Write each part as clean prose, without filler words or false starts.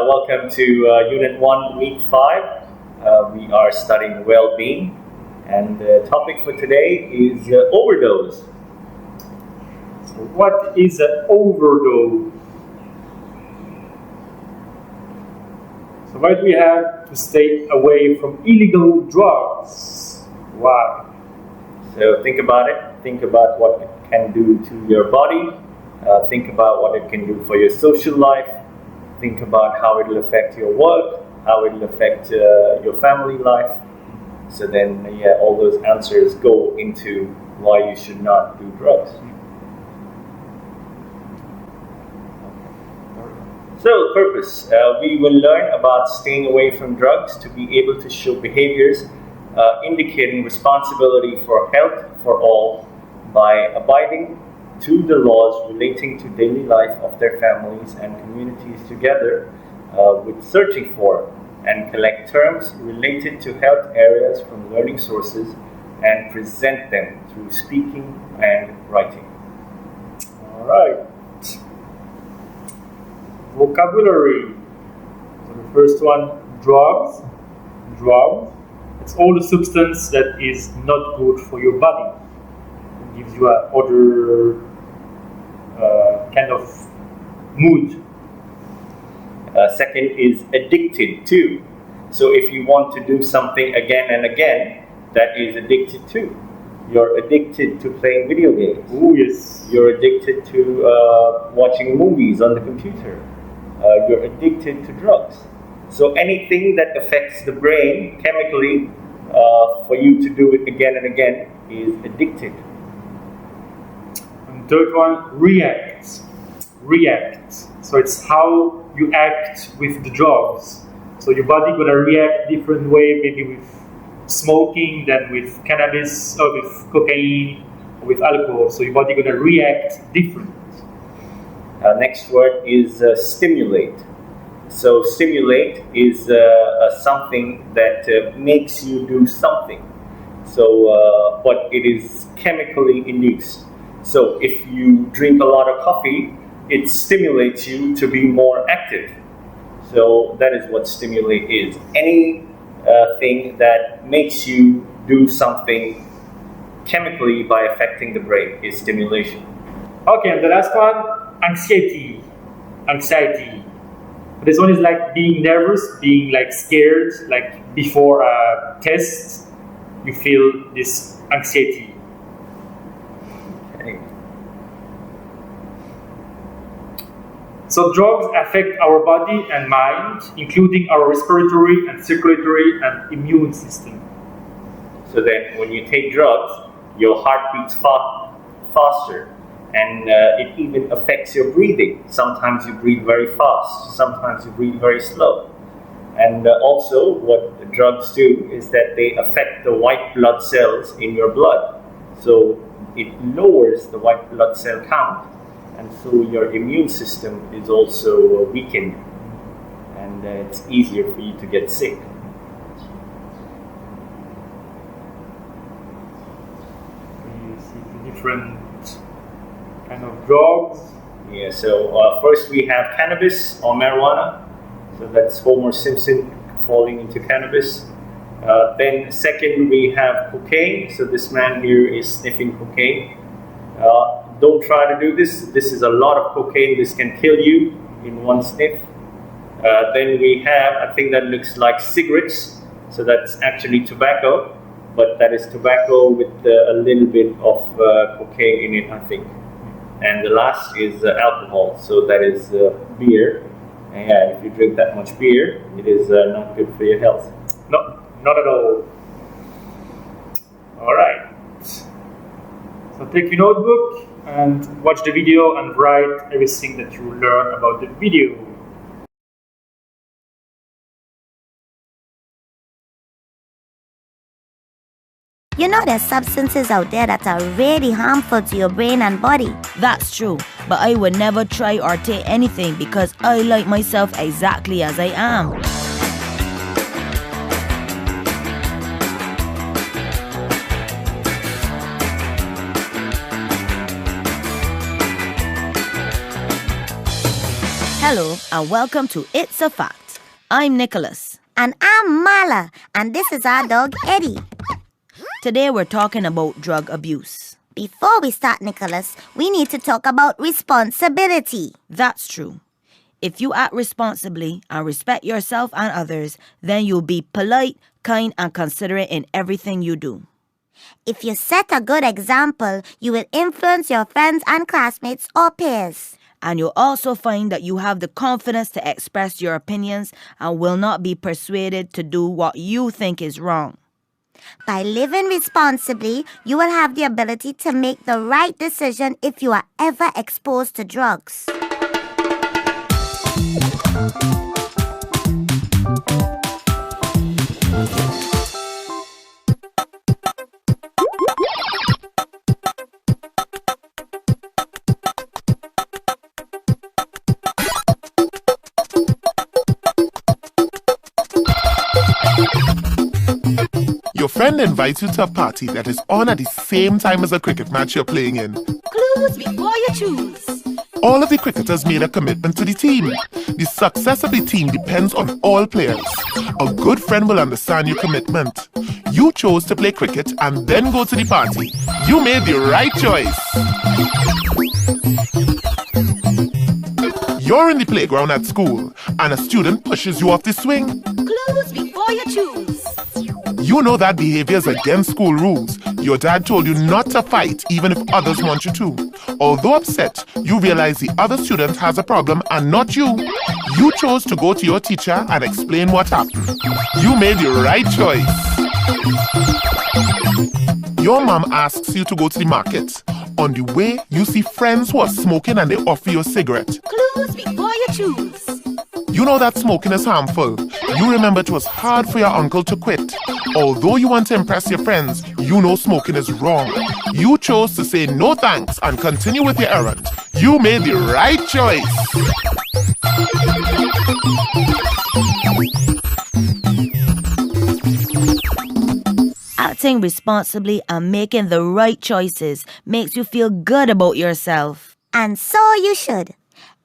Welcome to Unit 1, Week 5. We are studying well-being, and the topic for today is overdose. So what is an overdose? So why do we have to stay away from illegal drugs? Why? So think about it. Think about what it can do to your body. Think about what it can do for your social life. Think about how it will affect your work, how it will affect your family life. So then, all those answers go into why you should not do drugs. So, purpose. We will learn about staying away from drugs to be able to show behaviors indicating responsibility for health for all by abiding to the laws relating to daily life of their families and communities together with searching for and collect terms related to health areas from learning sources and present them through speaking and writing. All right. Vocabulary. So the first one, drugs. Drugs. It's all the substance that is not good for your body. It gives you other kind of mood. Second is addicted to. So if you want to do something again and again, that is addicted to. You're addicted to playing video games. Oh yes. You're addicted to watching movies on the computer. You're addicted to drugs. So anything that affects the brain chemically for you to do it again and again is addicted. And third one, react. React. So it's how you act with the drugs. So your body gonna react different way, maybe with smoking than with cannabis or with cocaine or with alcohol. So your body gonna react different. Next word is stimulate. So stimulate is something that makes you do something. So, but it is chemically induced. So if you drink a lot of coffee, it stimulates you to be more active. So that is what stimulate is. Any thing that makes you do something chemically by affecting the brain is stimulation. Okay, and the last one, anxiety. Anxiety. This one is like being nervous, being like scared, like before a test, you feel this anxiety. Okay. So drugs affect our body and mind, including our respiratory and circulatory and immune system. So then when you take drugs, your heart beats faster. And it even affects your breathing. Sometimes you breathe very fast, sometimes you breathe very slow. And also what the drugs do is that they affect the white blood cells in your blood. So it lowers the white blood cell count, and so your immune system is also weakened, and it's easier for you to get sick. We see the different kind of drugs. Yeah, so first we have cannabis or marijuana. So that's Homer Simpson falling into cannabis. Then second we have cocaine. So this man here is sniffing cocaine. Don't try to do this. This is a lot of cocaine. This can kill you in one sniff. Then we have, I think that looks like cigarettes. So that's actually tobacco, but that is tobacco with a little bit of cocaine in it, I think. And the last is alcohol, so that is beer. And if you drink that much beer, it is not good for your health. No, not at all. All right. So take your notebook and watch the video and write everything that you learn about the video. You know there's substances out there that are really harmful to your brain and body. That's true, but I would never try or take anything because I like myself exactly as I am. Hello and welcome to It's a Fact. I'm Nicholas. And I'm Mala, and this is our dog Eddie. Today we're talking about drug abuse. Before we start, Nicholas, we need to talk about responsibility. That's true. If you act responsibly and respect yourself and others, then you'll be polite, kind, and considerate in everything you do. If you set a good example, you will influence your friends and classmates or peers. And you'll also find that you have the confidence to express your opinions and will not be persuaded to do what you think is wrong. By living responsibly, you will have the ability to make the right decision if you are ever exposed to drugs. Your friend invites you to a party that is on at the same time as a cricket match you're playing in. Clues before you choose. All of the cricketers made a commitment to the team. The success of the team depends on all players. A good friend will understand your commitment. You chose to play cricket and then go to the party. You made the right choice. You're in the playground at school and a student pushes you off the swing. Clues before you choose. You know that behavior is against school rules. Your dad told you not to fight even if others want you to. Although upset, you realize the other student has a problem and not you. You chose to go to your teacher and explain what happened. You made the right choice. Your mom asks you to go to the market. On the way, you see friends who are smoking and they offer you a cigarette. Clues before you choose. You know that smoking is harmful. You remember it was hard for your uncle to quit. Although you want to impress your friends, you know smoking is wrong. You chose to say no thanks and continue with your errand. You made the right choice. Acting responsibly and making the right choices makes you feel good about yourself. And so you should.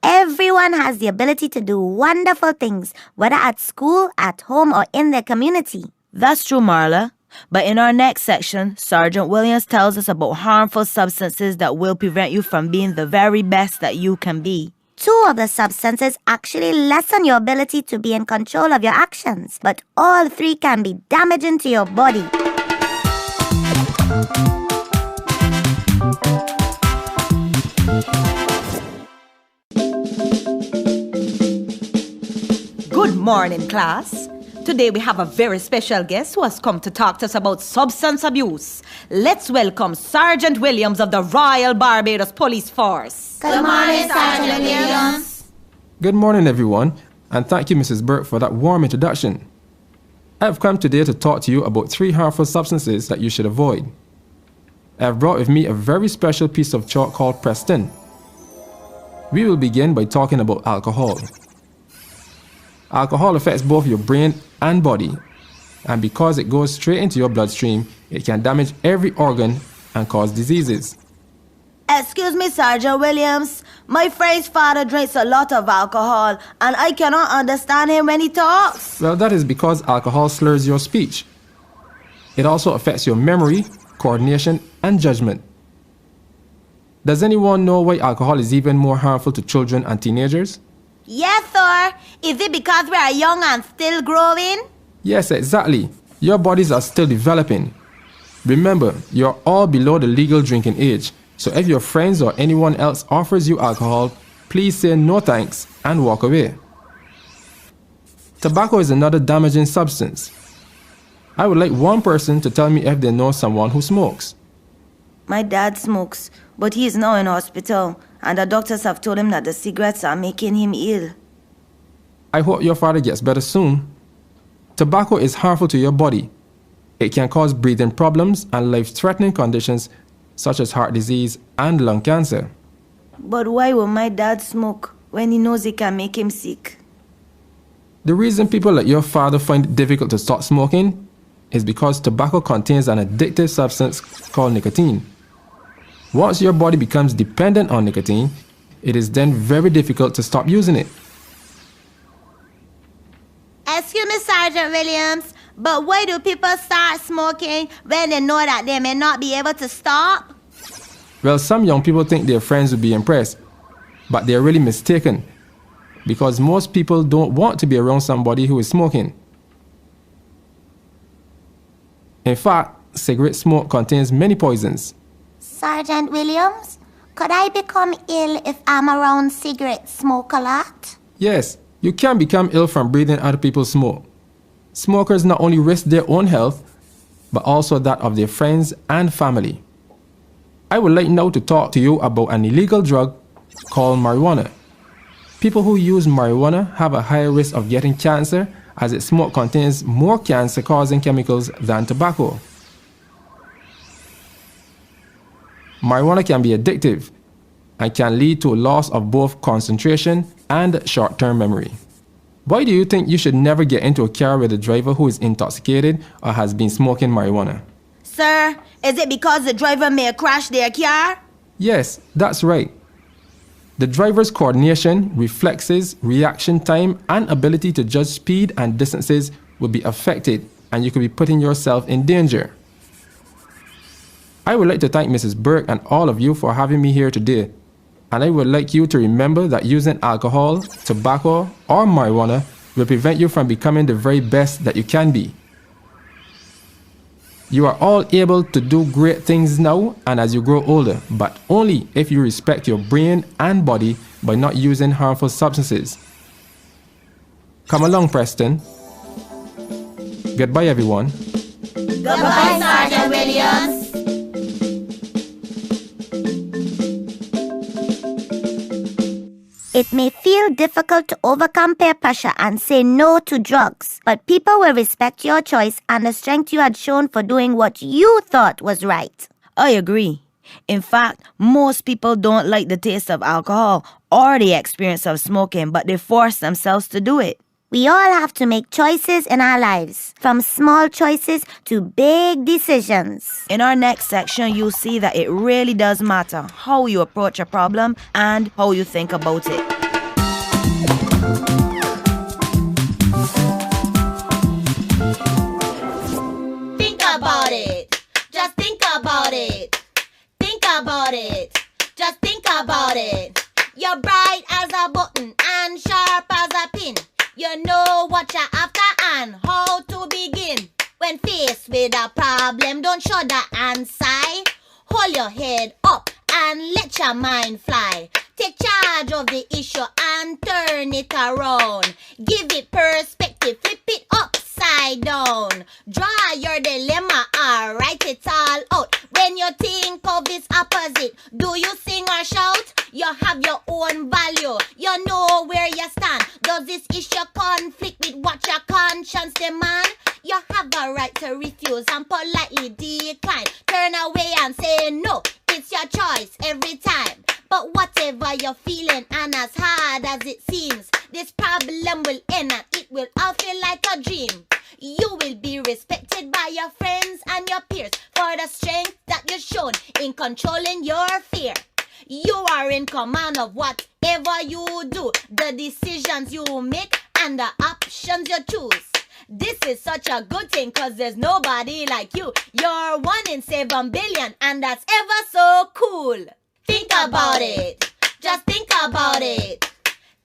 Everyone has the ability to do wonderful things, whether at school, at home, or in their community. That's true, Marla. But in our next section, Sergeant Williams tells us about harmful substances that will prevent you from being the very best that you can be. 2 of the substances actually lessen your ability to be in control of your actions, but all 3 can be damaging to your body. Good morning, class. Today we have a very special guest who has come to talk to us about substance abuse. Let's welcome Sergeant Williams of the Royal Barbados Police Force. Good morning, Sergeant Williams. Good morning, everyone, and thank you, Mrs. Burke, for that warm introduction. I have come today to talk to you about 3 harmful substances that you should avoid. I have brought with me a very special piece of chalk called Preston. We will begin by talking about alcohol. Alcohol affects both your brain and body, and because it goes straight into your bloodstream, it can damage every organ and cause diseases. Excuse me, Sergeant Williams. My friend's father drinks a lot of alcohol, and I cannot understand him when he talks. Well, that is because alcohol slurs your speech. It also affects your memory, coordination, and judgment. Does anyone know why alcohol is even more harmful to children and teenagers? Yes, sir. Is it because we are young and still growing? Yes, exactly. Your bodies are still developing. Remember, you're all below the legal drinking age, so if your friends or anyone else offers you alcohol, please say no thanks and walk away. Tobacco is another damaging substance. I would like one person to tell me if they know someone who smokes. My dad smokes, but he is now in hospital, and the doctors have told him that the cigarettes are making him ill. I hope your father gets better soon. Tobacco is harmful to your body. It can cause breathing problems and life-threatening conditions such as heart disease and lung cancer. But why will my dad smoke when he knows it can make him sick? The reason people like your father find it difficult to stop smoking is because tobacco contains an addictive substance called nicotine. Once your body becomes dependent on nicotine, it is then very difficult to stop using it. Excuse me, Sergeant Williams, but why do people start smoking when they know that they may not be able to stop? Well, some young people think their friends will be impressed, but they're really mistaken because most people don't want to be around somebody who is smoking. In fact, cigarette smoke contains many poisons. Sergeant Williams, could I become ill if I'm around cigarette smoke a lot? Yes, you can become ill from breathing other people's smoke. Smokers not only risk their own health, but also that of their friends and family. I would like now to talk to you about an illegal drug called marijuana. People who use marijuana have a higher risk of getting cancer as its smoke contains more cancer-causing chemicals than tobacco. Marijuana can be addictive and can lead to a loss of both concentration and short-term memory. Why do you think you should never get into a car with a driver who is intoxicated or has been smoking marijuana? Sir, is it because the driver may crash their car? Yes, that's right. The driver's coordination, reflexes, reaction time, and ability to judge speed and distances will be affected, and you could be putting yourself in danger. I would like to thank Mrs. Burke and all of you for having me here today, and I would like you to remember that using alcohol, tobacco, or marijuana will prevent you from becoming the very best that you can be. You are all able to do great things now and as you grow older, but only if you respect your brain and body by not using harmful substances. Come along, Preston. Goodbye, everyone. Goodbye, Sergeant Williams. It may feel difficult to overcome peer pressure and say no to drugs, but people will respect your choice and the strength you had shown for doing what you thought was right. I agree. In fact, most people don't like the taste of alcohol or the experience of smoking, but they force themselves to do it. We all have to make choices in our lives, from small choices to big decisions. In our next section, you'll see that it really does matter how you approach a problem and how you think about it. Think about it. Just think about it. Think about it. Just think about it. You're bright as a button and sharp as a pin. You know what you're after and how to begin. When faced with a problem, don't shudder and sigh. Hold your head up and let your mind fly. Take charge of the issue and turn it around. Give it perspective, flip it upside down. Draw your dilemma or write it all out. When you think of its opposite, do you sing or shout? You have your own value, you know where you stand. Does this issue conflict with what your conscience demand? You have a right to refuse and politely decline. Turn away and say no, it's your choice every time. But whatever you're feeling and as hard as it seems, this problem will end and it will all feel like a dream. You will be respected by your friends and your peers for the strength that you've shown in controlling your fear. You are in command of whatever you do, the decisions you make and the options you choose. This is such a good thing cause there's nobody like you. You're 1 in 7 billion and that's ever so cool. Think about it. Just think about it.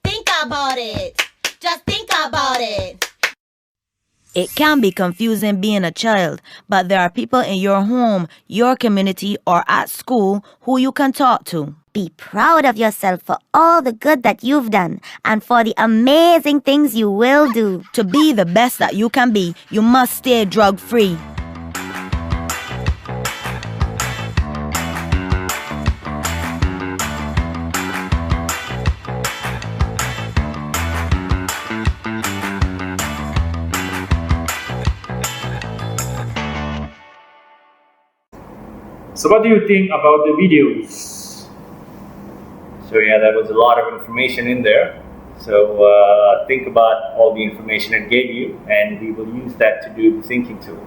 Think about it. Just think about it. It can be confusing being a child, but there are people in your home, your community, or at school who you can talk to. Be proud of yourself for all the good that you've done and for the amazing things you will do. To be the best that you can be, you must stay drug-free. So what do you think about the videos? So yeah, there was a lot of information in there. So think about all the information it gave you, and we will use that to do the thinking tool.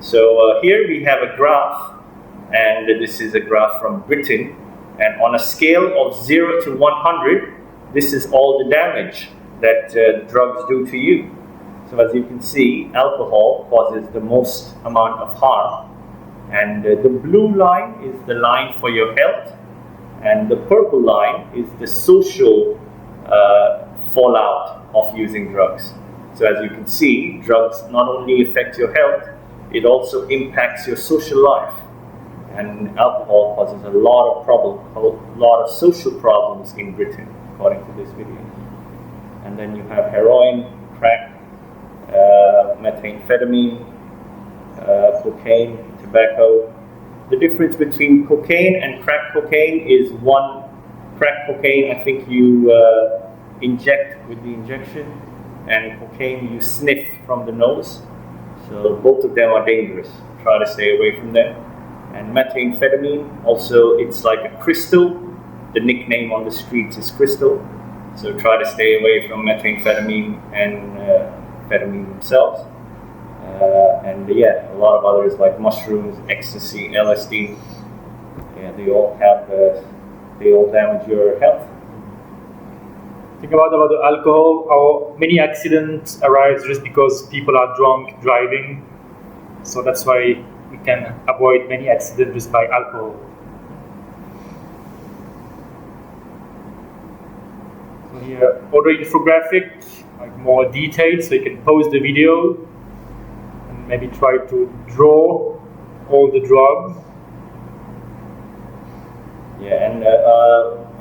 So here we have a graph, and this is a graph from Britain. And on a scale of 0 to 100, this is all the damage that drugs do to you. So as you can see, alcohol causes the most amount of harm, and the blue line is the line for your health, and the purple line is the social fallout of using drugs. So as you can see, drugs not only affect your health, it also impacts your social life. And alcohol causes a lot of social problems in Britain, according to this video. And then you have heroin, crack, methamphetamine, cocaine, tobacco. The difference between cocaine and crack cocaine is one crack cocaine, I think you inject with the injection, and cocaine you sniff from the nose. So both of them are dangerous. Try to stay away from them. And methamphetamine, also it's like a crystal. The nickname on the streets is crystal. So try to stay away from methamphetamine and amphetamine themselves. And a lot of others like mushrooms, ecstasy, LSD. Yeah, they all damage your health. Think about the alcohol. How many accidents arise just because people are drunk driving. So that's why we can avoid many accidents just by alcohol. So here, other infographic, like more detailed, so you can pause the video and maybe try to draw all the drugs. Yeah, and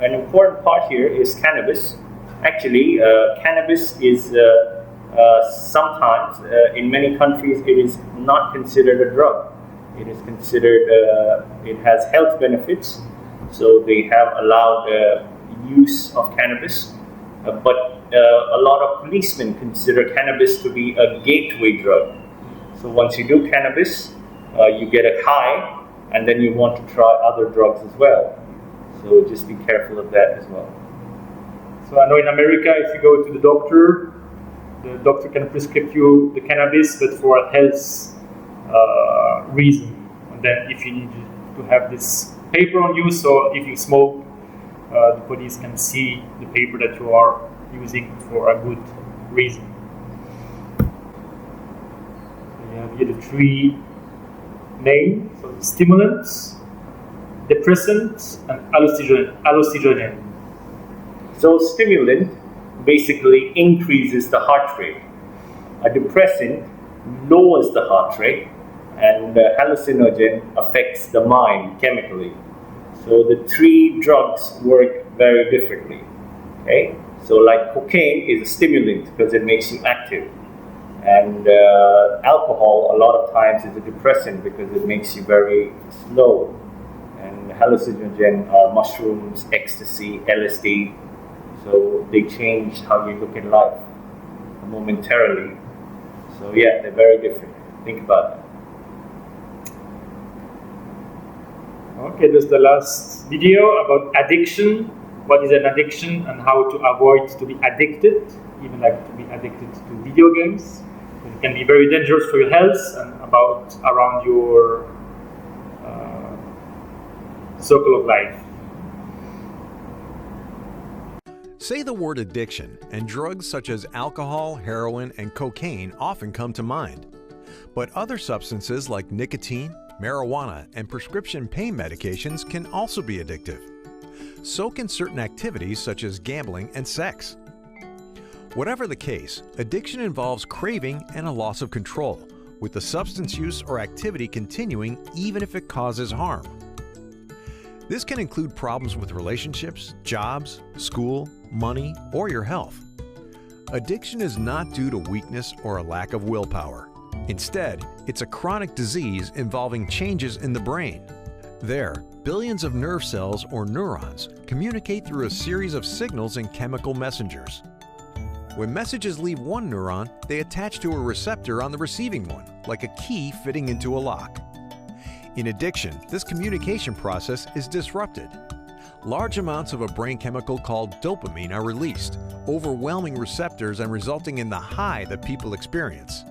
an important part here is cannabis. Actually, cannabis is sometimes, in many countries, it is not considered a drug. It is considered, it has health benefits, so they have allowed use of cannabis. But a lot of policemen consider cannabis to be a gateway drug. So once you do cannabis, you get a high, and then you want to try other drugs as well. So just be careful of that as well. So I know in America, if you go to the doctor can prescribe you the cannabis, but for a health reason. And then if you need to have this paper on you, so if you smoke, the police can see the paper that you are using for a good reason. So you have here the three names, so stimulants, depressants, and hallucinogen. So stimulant basically increases the heart rate. A depressant lowers the heart rate, and hallucinogen affects the mind chemically. So the three drugs work very differently. Okay, so like cocaine is a stimulant because it makes you active, and alcohol a lot of times is a depressant because it makes you very slow. And hallucinogen are mushrooms, ecstasy, LSD. So they change how you look in life momentarily. So yeah, they're very different. Think about that. Okay, this is the last video about addiction. What is an addiction and how to avoid to be addicted, even like to be addicted to video games. It can be very dangerous for your health and around your circle of life. Say the word addiction, and drugs such as alcohol, heroin, and cocaine often come to mind. But other substances like nicotine, marijuana, and prescription pain medications can also be addictive. So can certain activities such as gambling and sex. Whatever the case, addiction involves craving and a loss of control, with the substance use or activity continuing even if it causes harm. This can include problems with relationships, jobs, school, money, or your health. Addiction is not due to weakness or a lack of willpower. Instead, it's a chronic disease involving changes in the brain. There, billions of nerve cells or neurons communicate through a series of signals and chemical messengers. When messages leave one neuron, they attach to a receptor on the receiving one, like a key fitting into a lock. In addiction, this communication process is disrupted. Large amounts of a brain chemical called dopamine are released, overwhelming receptors and resulting in the high that people experience.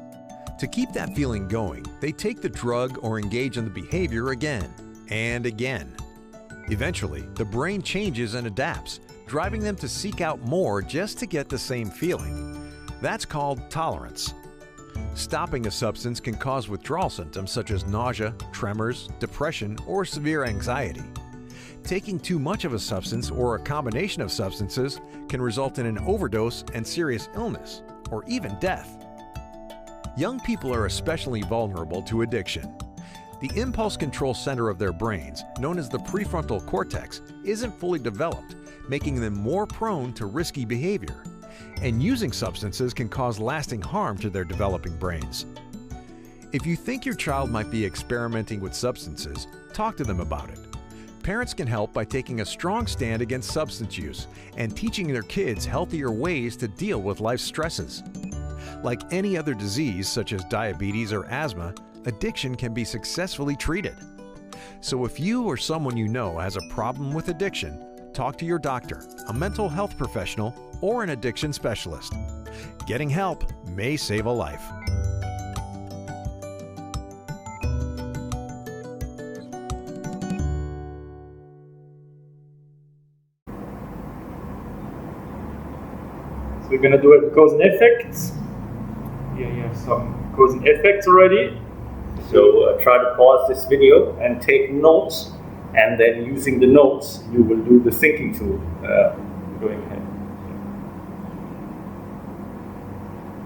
To keep that feeling going, they take the drug or engage in the behavior again and again. Eventually, the brain changes and adapts, driving them to seek out more just to get the same feeling. That's called tolerance. Stopping a substance can cause withdrawal symptoms such as nausea, tremors, depression, or severe anxiety. Taking too much of a substance or a combination of substances can result in an overdose and serious illness, or even death. Young people are especially vulnerable to addiction. The impulse control center of their brains, known as the prefrontal cortex, isn't fully developed, making them more prone to risky behavior. And using substances can cause lasting harm to their developing brains. If you think your child might be experimenting with substances, talk to them about it. Parents can help by taking a strong stand against substance use and teaching their kids healthier ways to deal with life's stresses. Like any other disease, such as diabetes or asthma, addiction can be successfully treated. So if you or someone you know has a problem with addiction, talk to your doctor, a mental health professional, or an addiction specialist. Getting help may save a life. So we're going to do a cause and effects. Here you have some cause and effects already. So try to pause this video and take notes, and then using the notes, you will do the thinking tool going ahead.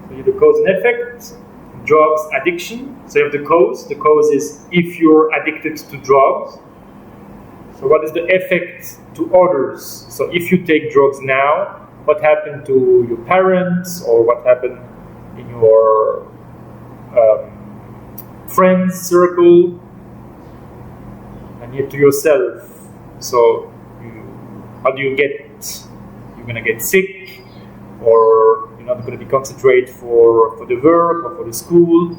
So you have the cause and effect. Drugs addiction. So you have the cause. The cause is if you're addicted to drugs. So what is the effect to others? So if you take drugs now, what happened to your parents, or what happened in your friends circle, and yet to yourself. So how do you get? You're gonna get sick, or you're not gonna be concentrate for the work or for the school.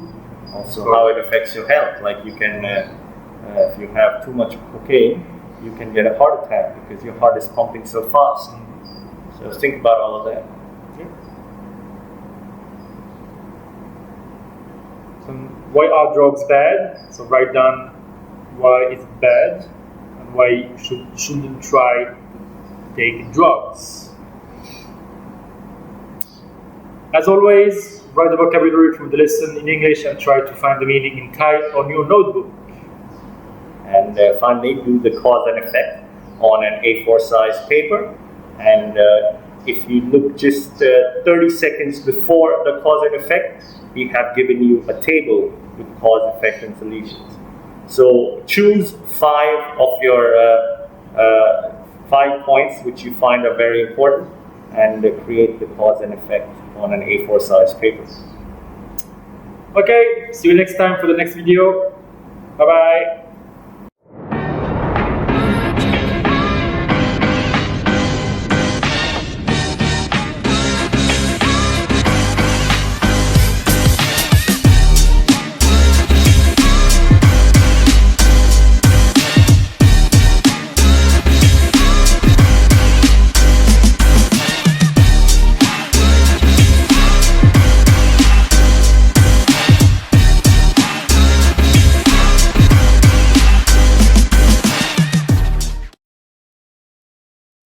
Also, how it affects your health. Like you can, if you have too much cocaine, you can get a heart attack because your heart is pumping so fast. So think about all of that. Yeah. So why are drugs bad? So write down why it's bad and why you shouldn't try to take drugs. As always, write the vocabulary from the lesson in English and try to find the meaning in Thai on your notebook. And finally, do the cause and effect on an A4 size paper. And if you look just 30 seconds before the cause and effect, we have given you a table with cause, effect, and solutions. So choose 5 of your 5 points which you find are very important, and create the cause and effect on an A4 size paper. Okay, see you next time for the next video. Bye bye.